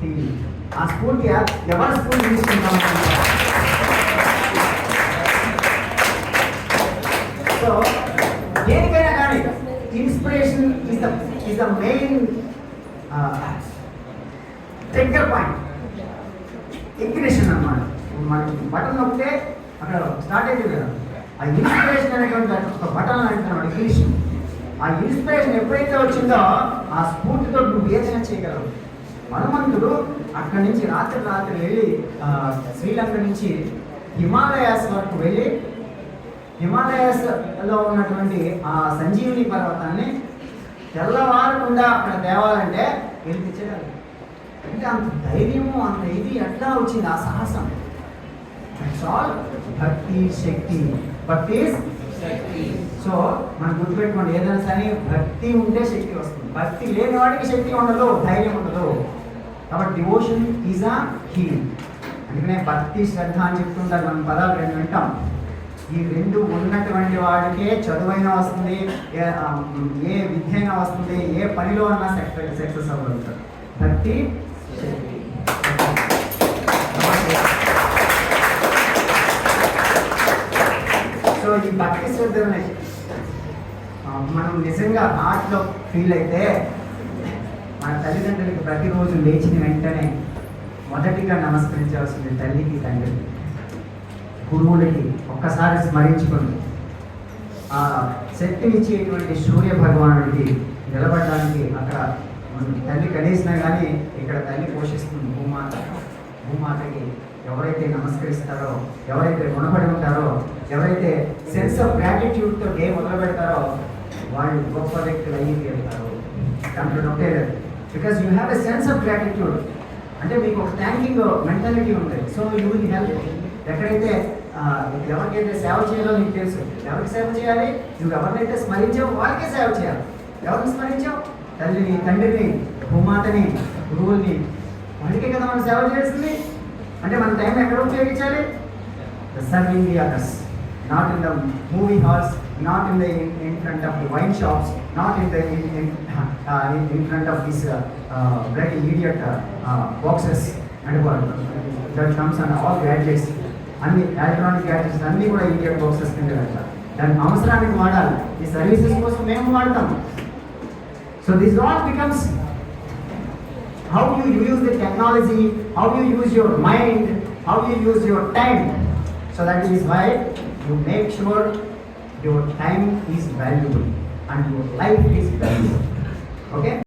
స్ఫూర్తి. ఆ స్ఫూర్తి ఎవరి స్ఫూర్తి తీసుకుంటాం? సో దేనికైనా కానీ inspiration is the main trigger point, ignition అన్నమాట. మనకి బటన్ నొక్కితే అక్కడ స్టార్ట్ అయింది కదా, ఆ ఇన్స్పిరేషన్ అనేటువంటి ఒక బటన్ అంటున్నాడు ఇగ్నిషన్. ఆ ఇన్స్పిరేషన్ ఎప్పుడైతే వచ్చిందో ఆ స్ఫూర్తితో నువ్వు ఏదైనా చేయగలవు. హనుమంతుడు అక్కడి నుంచి రాత్రి వెళ్ళి శ్రీలంక నుంచి హిమాలయాస్ వరకు వెళ్ళి హిమాలయాస్లో ఉన్నటువంటి ఆ సంజీవిని పర్వతాన్ని తెల్లవారకుండా అక్కడ తేవాలంటే వెళ్ళి తెచ్చేయాలి. అంటే అంత ధైర్యము, అంత ఇది ఎట్లా వచ్చింది ఆ సాహసం? దట్స్ ఆల్ భక్తి శక్తి. భక్తి శక్తి. సో మనం గుర్తుపెట్టుకోండి, ఏదైనా సరే భక్తి ఉంటే శక్తి వస్తుంది. భక్తి లేని వాడికి శక్తి ఉండదు, ధైర్యం ఉండదు. కాబట్టి డివోషన్ ఈజ్ అ హీల్. అందుకనే భక్తి శ్రద్ధ అని చెప్తుంటారు. మనం పదాలు రెండు వింటాం. ఈ రెండు ఉన్నటువంటి వాడికే చదువైనా వస్తుంది, ఏ విద్య అయినా వస్తుంది, ఏ పనిలో అన్నా సక్సెస్ అవ్వగలుగుతారు. భక్తి శక్తి. సో ఈ భక్తి శ్రద్ధ మనం నిజంగా హార్ట్లో ఫీల్ అయితే మన తల్లిదండ్రులకి ప్రతిరోజు లేచిన వెంటనే మొదటిగా నమస్కరించాల్సింది తల్లికి తండ్రికి గురువులకి ఒక్కసారి స్మరించుకుంది. ఆ శక్తినిచ్చేటువంటి సూర్య భగవానుడికి నిలబడడానికి అక్కడ తల్లి కనీసినా కానీ ఇక్కడ తల్లి పోషిస్తుంది భూమాతకి. ఎవరైతే నమస్కరిస్తారో, ఎవరైతే రుణపడి ఉంటారో, ఎవరైతే సెన్స్ ఆఫ్ గ్రాటిట్యూడ్తో డే మొదలు పెడతారో వాళ్ళు గొప్ప వ్యక్తులు అయ్యి తీరుతారు. దాంట్లో ఒకటే because you have a sense of gratitude. అంటే మీకు ఒక థ్యాంకింగ్ మెంటాలిటీ ఉంటుంది. So you will help. ఎక్కడైతే ఎవరికైతే సేవ చేయాలో నీకు తెలుసు. ఎవరికి సేవ చేయాలి? నువ్వు ఎవరినైతే స్మరించావు వాళ్ళకే సేవ చేయాలి. ఎవరిని స్మరించావు? తల్లిని, తండ్రిని, భూమాతని, గురువుల్ని. వాళ్ళకే కదా మనం సేవ చేయాల్సింది. అంటే మన టైం ఎక్కడ ఉపయోగించాలి? Serving the others, not in the movie halls, not in the in front of the wine shops, not in the in front of this bloody idiot boxes and that comes and all gadgets. అన్ని electronic gadgets అన్నీ కూడా idiot boxes కింద పెట్టాలి. దాని అవసరానికి వాడాలి. ఈ services కోసం మేము వాడతాం. So this all becomes how you use the technology, how you use your mind, how you use your time. So that is why you make sure your time is valuable and your life is valuable. Okay?